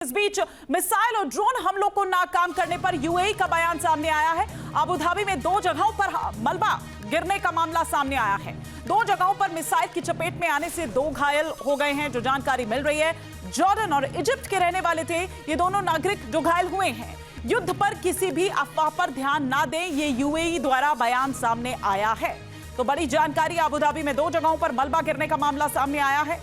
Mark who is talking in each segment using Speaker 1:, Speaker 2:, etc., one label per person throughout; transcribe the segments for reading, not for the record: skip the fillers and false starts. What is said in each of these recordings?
Speaker 1: इस बीच मिसाइल और ड्रोन हमलों को नाकाम करने पर यूएई का बयान सामने आया है। अबू धाबी में 2 जगहों पर मलबा गिरने का मामला सामने आया है। 2 जगहों पर मिसाइल की चपेट में आने से 2 घायल हो गए हैं, जो जानकारी मिल रही है। जॉर्डन और इजिप्ट के रहने वाले थे ये दोनों नागरिक जो घायल हुए हैं। युद्ध पर किसी भी अफवाह पर ध्यान ना दें, ये यूएई द्वारा बयान सामने आया है। तो बड़ी जानकारी, अबू धाबी में 2 जगहों पर मलबा गिरने का मामला सामने आया है।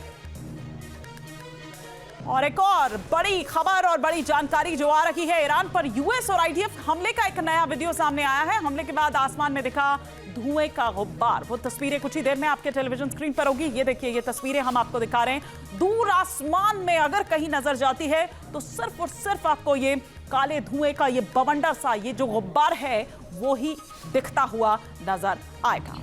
Speaker 1: और एक और बड़ी खबर और बड़ी जानकारी जो आ रही है, ईरान पर यूएस और आईडीएफ हमले का एक नया वीडियो सामने आया है। हमले के बाद आसमान में दिखा धुएं का गुब्बार। वो तस्वीरें कुछ ही देर में आपके टेलीविजन स्क्रीन पर होगी। ये देखिए, ये तस्वीरें हम आपको दिखा रहे हैं। दूर आसमान में अगर कहीं नजर जाती है तो सिर्फ और सिर्फ आपको ये काले धुएं का ये बवंडर सा ये जो गुब्बार है वो ही दिखता हुआ नजर आएगा।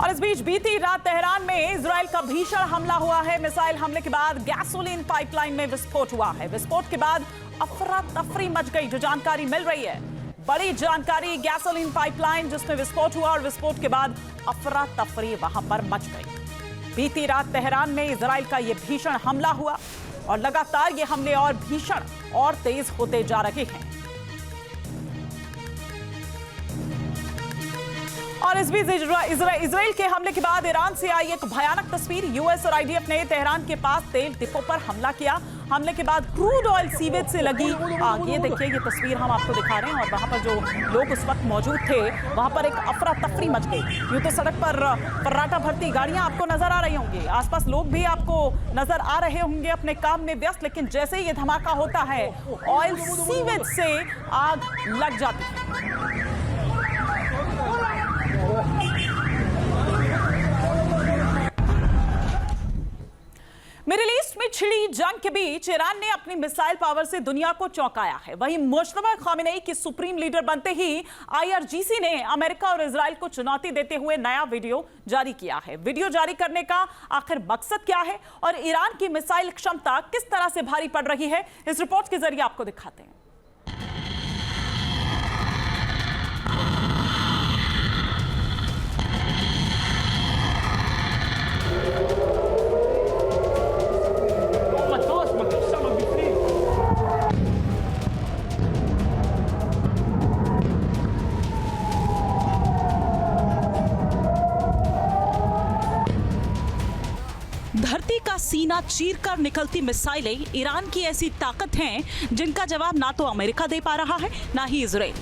Speaker 1: और इस बीच बीती रात तेहरान में इजराइल का भीषण हमला हुआ है। मिसाइल हमले के बाद गैसोलीन पाइपलाइन में विस्फोट हुआ है। विस्फोट के बाद अफरा तफरी मच गई, जो जानकारी मिल रही है। बड़ी जानकारी, गैसोलीन पाइपलाइन जिसमें विस्फोट हुआ और विस्फोट के बाद अफरा तफरी वहां पर मच गई। बीती रात तेहरान में इजराइल का यह भीषण हमला हुआ और लगातार ये हमले और भीषण और तेज होते जा रहे हैं। और इस बीच इजराइल के हमले के बाद ईरान से आई एक भयानक तस्वीर। यूएस और आईडीएफ ने तेहरान के पास तेल डिपो पर हमला किया। हमले के बाद क्रूड ऑयल सीवेज से लगी आग। ये देखिए, ये तस्वीर हम आपको दिखा रहे हैं। और वहां पर जो लोग उस वक्त मौजूद थे, वहां पर एक अफरा तफरी मच गई। यूं तो सड़क पर फर्राटा भरती गाड़ियां आपको नजर आ रही होंगी, आसपास लोग भी आपको नजर आ रहे होंगे अपने काम में व्यस्त। लेकिन जैसे ही ये धमाका होता है, ऑयल सीवेज से आग लग जाती है। मिडिल ईस्ट में छिड़ी जंग के बीच ईरान ने अपनी मिसाइल पावर से दुनिया को चौंकाया है। वहीं मुश्तबा खामेनेई की सुप्रीम लीडर बनते ही आईआरजीसी ने अमेरिका और इजराइल को चुनौती देते हुए नया वीडियो जारी किया है। वीडियो जारी करने का आखिर मकसद क्या है और ईरान की मिसाइल क्षमता किस तरह से भारी पड़ रही है, इस रिपोर्ट के जरिए आपको दिखाते हैं। धरती का सीना चीरकर निकलती मिसाइलें ईरान की ऐसी ताकत हैं जिनका जवाब ना तो अमेरिका दे पा रहा है, ना ही इजराइल।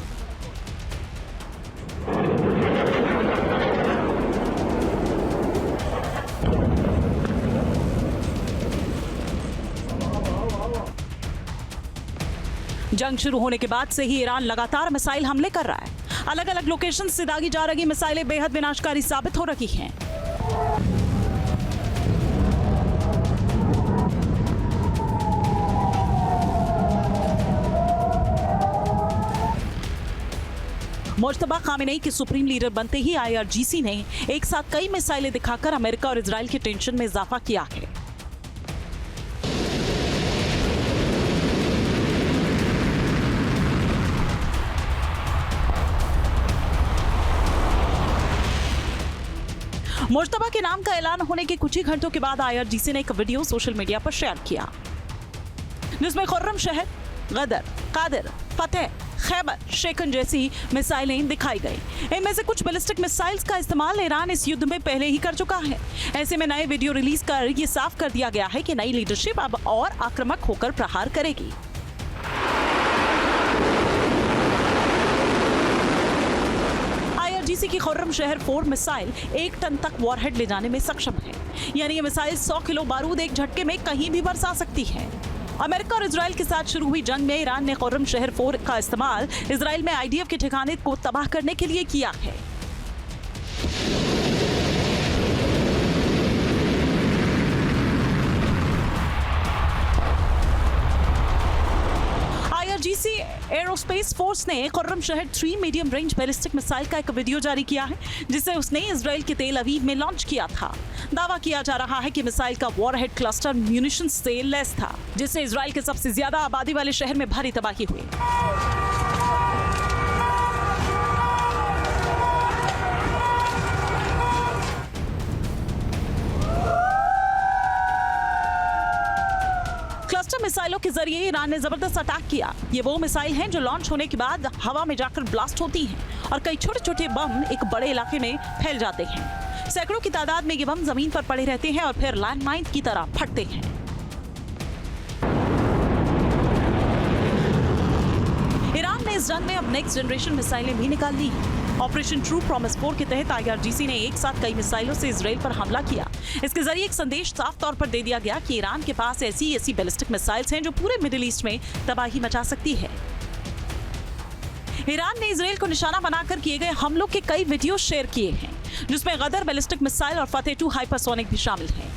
Speaker 1: जंग शुरू होने के बाद से ही ईरान लगातार मिसाइल हमले कर रहा है। अलग अलग लोकेशन से दागी जा रही मिसाइलें बेहद विनाशकारी साबित हो रही हैं। मुश्तबा खामेनेई के सुप्रीम लीडर बनते ही आईआरजीसी ने एक साथ कई मिसाइलें दिखाकर अमेरिका और इजराइल के टेंशन में इजाफा किया है। मुश्तबा के नाम का ऐलान होने के कुछ ही घंटों के बाद आईआरजीसी ने एक वीडियो सोशल मीडिया पर शेयर किया, जिसमें खुर्रम शहर, गदर, कादिर, फतेह, खैबर, शेखन जैसी मिसाइलें दिखाई गई। इनमें से कुछ बैलिस्टिक मिसाइल्स का इस्तेमाल ईरान इस युद्ध में पहले ही कर चुका है। ऐसे में नए वीडियो रिलीज कर ये साफ कर दिया गया है कि नई लीडरशिप अब और आक्रामक होकर प्रहार करेगी। आईआरजीसी की खुर्रम शहर 4 मिसाइल 1 टन तक वॉरहेड ले जाने में सक्षम है। यानी ये मिसाइल 100 किलो बारूद एक झटके में कहीं भी बरसा सकती है। अमेरिका और इजराइल के साथ शुरू हुई जंग में ईरान ने खुर्रम शहर 4 का इस्तेमाल इजराइल में आईडीएफ के ठिकाने को तबाह करने के लिए किया है। आईआरजीसी एरोस्पेस फोर्स ने खुर्रम शहर 3 मीडियम रेंज बैलिस्टिक मिसाइल का एक वीडियो जारी किया है, जिसे उसने इजराइल के तेल अवीव में लॉन्च किया था। दावा किया जा रहा है कि मिसाइल का वॉरहेड क्लस्टर म्यूनिशन से लैस था, जिससे इजराइल के सबसे ज्यादा आबादी वाले शहर में भारी तबाही हुई। मिसाइलों के जरिए ईरान ने जबरदस्त अटैक किया। ये वो मिसाइल हैं जो लॉन्च होने के बाद हवा में जाकर ब्लास्ट होती हैं और कई छोटे-छोटे बम एक बड़े इलाके में फैल जाते हैं। सैकड़ों की तादाद में ये बम जमीन पर पड़े रहते हैं और फिर लैंडमाइन की तरह फटते हैं। ईरान ने इस जंग में अब नेक्स्ट जनरेशन मिसाइलें भी निकाल ली। ऑपरेशन ट्रू प्रॉमिस 4 के तहत IRGC ने एक साथ कई मिसाइलों से इजराइल पर हमला किया। इसके जरिए एक संदेश साफ तौर पर दे दिया गया कि ईरान के पास ऐसी बैलिस्टिक मिसाइल्स हैं जो पूरे मिडिल ईस्ट में तबाही मचा सकती है। ईरान ने इजराइल को निशाना बनाकर किए गए हमलों के कई वीडियो शेयर किए हैं, जिसमें गदर बैलिस्टिक मिसाइल और फतेह 2 हाइपरसोनिक भी शामिल हैं।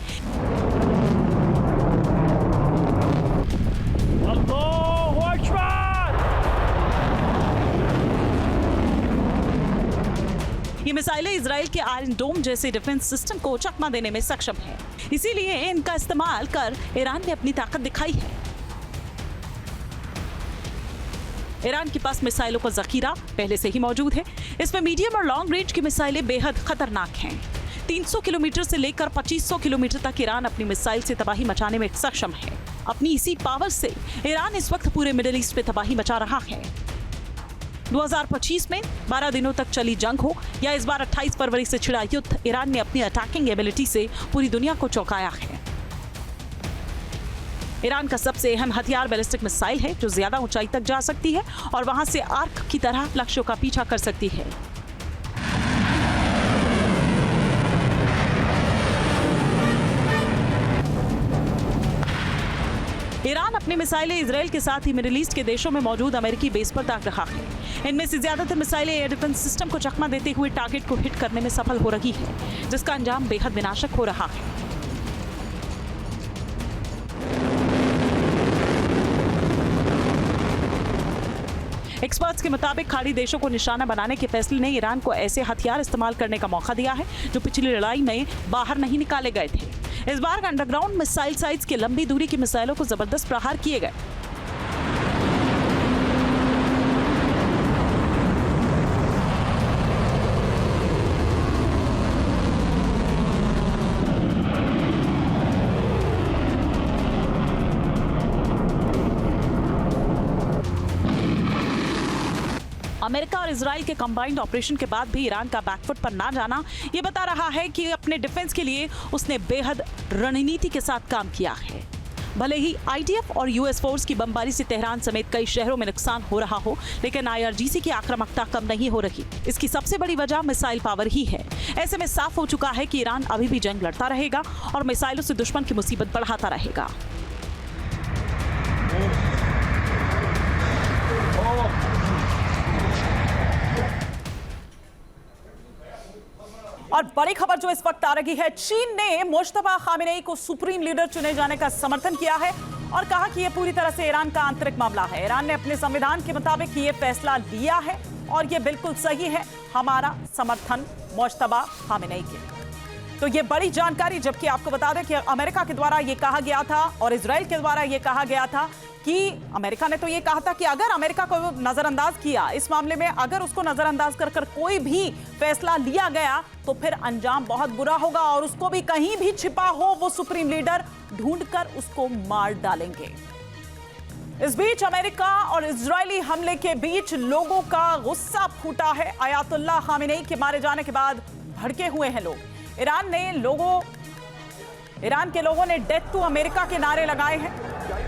Speaker 1: ये मिसाइलें इजराइल के आयरन डोम जैसे डिफेंस सिस्टम को चकमा देने में सक्षम है। इसीलिए इनका इस्तेमाल कर ईरान ने अपनी ताकत दिखाई है। ईरान के पास मिसाइलों का जखीरा पहले से ही मौजूद है। इसमें मीडियम और लॉन्ग रेंज की मिसाइलें बेहद खतरनाक हैं। 300 किलोमीटर से लेकर 2500 किलोमीटर तक ईरान अपनी मिसाइल से तबाही मचाने में सक्षम है। अपनी इसी पावर से ईरान इस वक्त पूरे मिडिल ईस्ट पे तबाही मचा रहा है। 2025 में 12 दिनों तक चली जंग हो या इस बार 28 फरवरी से छिड़ा युद्ध, ईरान ने अपनी अटैकिंग एबिलिटी से पूरी दुनिया को चौंकाया है। ईरान का सबसे अहम हथियार बैलिस्टिक मिसाइल है, जो ज्यादा ऊंचाई तक जा सकती है और वहां से आर्क की तरह लक्ष्यों का पीछा कर सकती है। ईरान अपनी मिसाइलें इजराइल के साथ ही मिडिल ईस्ट के देशों में मौजूद अमेरिकी बेस पर दाग रहा है। इनमें से ज्यादातर मिसाइलें एयर डिफेंस सिस्टम को चकमा देते हुए टारगेट को हिट करने में सफल हो रही है, जिसका अंजाम बेहद विनाशक हो रहा है। एक्सपर्ट्स के मुताबिक खाड़ी देशों को निशाना बनाने के फैसले ने ईरान को ऐसे हथियार इस्तेमाल करने का मौका दिया है जो पिछली लड़ाई में बाहर नहीं निकाले गए थे। इस बार अंडरग्राउंड मिसाइल साइट्स के लंबी दूरी की मिसाइलों को जबरदस्त प्रहार किए गए। अमेरिका और इजराइल के कंबाइंड ऑपरेशन के बाद भी ईरान का बैकफुट पर ना जाना ये बता रहा है कि अपने डिफेंस के लिए उसने बेहद रणनीति के साथ काम किया है। भले ही IDF और US फोर्स की बमबारी से तेहरान समेत कई शहरों में नुकसान हो रहा हो, लेकिन IRGC की आक्रामकता कम नहीं हो रही। इसकी सबसे बड़ी वजह मिसाइल पावर ही है। ऐसे में साफ हो चुका है कि ईरान अभी भी जंग लड़ता रहेगा और मिसाइलों से दुश्मन की मुसीबत बढ़ाता रहेगा।
Speaker 2: और बड़ी खबर जो इस वक्त आ रही है, चीन ने मुश्तबा खामेनेई को सुप्रीम लीडर चुने जाने का समर्थन किया है और कहा कि यह पूरी तरह से ईरान का आंतरिक मामला है। ईरान ने अपने संविधान के मुताबिक ये फैसला लिया है और ये बिल्कुल सही है। हमारा समर्थन मुश्तबा खामेनेई के। तो ये बड़ी जानकारी, जबकि आपको बता दें कि अमेरिका के द्वारा ये कहा गया था और इजराइल के द्वारा ये कहा गया था कि अमेरिका ने तो ये कहा था कि अगर अमेरिका को नजरअंदाज किया इस मामले में, अगर उसको नजरअंदाज कर कोई भी फैसला लिया गया तो फिर अंजाम बहुत बुरा होगा और उसको भी कहीं भी छिपा हो वो सुप्रीम लीडर ढूंढकर उसको मार डालेंगे। इस बीच अमेरिका और इजरायली हमले के बीच लोगों का गुस्सा फूटा है। आयतुल्लाह खामेनेई के मारे जाने के बाद भड़के हुए हैं लोग। ईरान के लोगों ने डेथ टू अमेरिका के नारे लगाए हैं,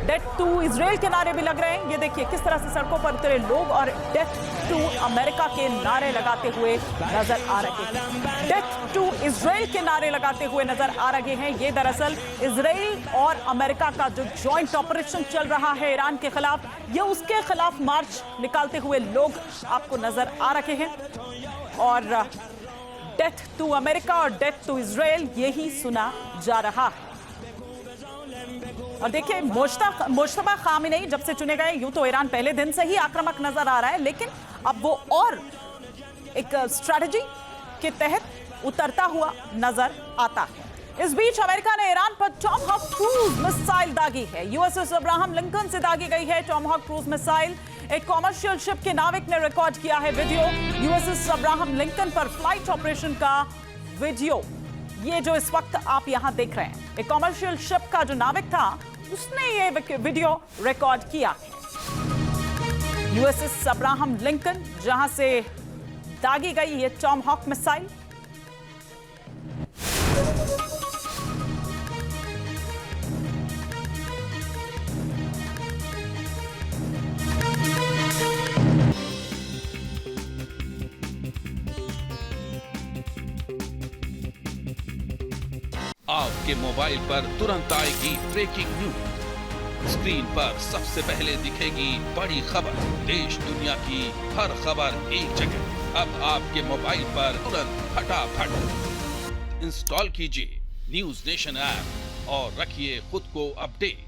Speaker 2: डेथ टू इजराइल के नारे भी लग रहे हैं। ये देखिए किस तरह से सड़कों पर उतरे लोग और डेथ टू अमेरिका के नारे लगाते हुए नजर आ रहे हैं। डेथ टू इजराइल के नारे लगाते हुए नजर आ रहे हैं। ये दरअसल इजराइल और अमेरिका का जो जॉइंट ऑपरेशन चल रहा है ईरान के खिलाफ, ये उसके खिलाफ मार्च निकालते हुए लोग आपको नजर आ रहे हैं। और डेथ टू अमेरिका और डेथ टू इजराइल यही सुना जा रहा है। और देखिए मुश्तबा खामेनेई जब से चुने गए, यूं तो ईरान पहले दिन से ही आक्रामक नजर आ रहा है, लेकिन अब वो और एक स्ट्रैटेजी के तहत उतरता हुआ नजर आता है। इस बीच अमेरिका ने ईरान पर टॉमहॉक क्रूज मिसाइल दागी है। USS अब्राहम लिंकन से दागी गई है टॉमहॉक क्रूज मिसाइल। एक कॉमर्शियल शिप के नाविक ने रिकॉर्ड किया है वीडियो। USS अब्राहम लिंकन पर फ्लाइट ऑपरेशन का वीडियो, ये जो इस वक्त आप यहां देख रहे हैं, एक कॉमर्शियल शिप का जो नाविक था
Speaker 1: उसने ये वीडियो रिकॉर्ड किया है। यूएसएस अब्राहम लिंकन, जहां से दागी गई ये टॉमहॉक मिसाइल।
Speaker 3: आपके मोबाइल पर तुरंत आएगी ब्रेकिंग न्यूज। स्क्रीन पर सबसे पहले दिखेगी बड़ी खबर। देश दुनिया की हर खबर एक जगह। अब आपके मोबाइल पर तुरंत फटाफट इंस्टॉल कीजिए न्यूज नेशन ऐप और रखिए खुद को अपडेट।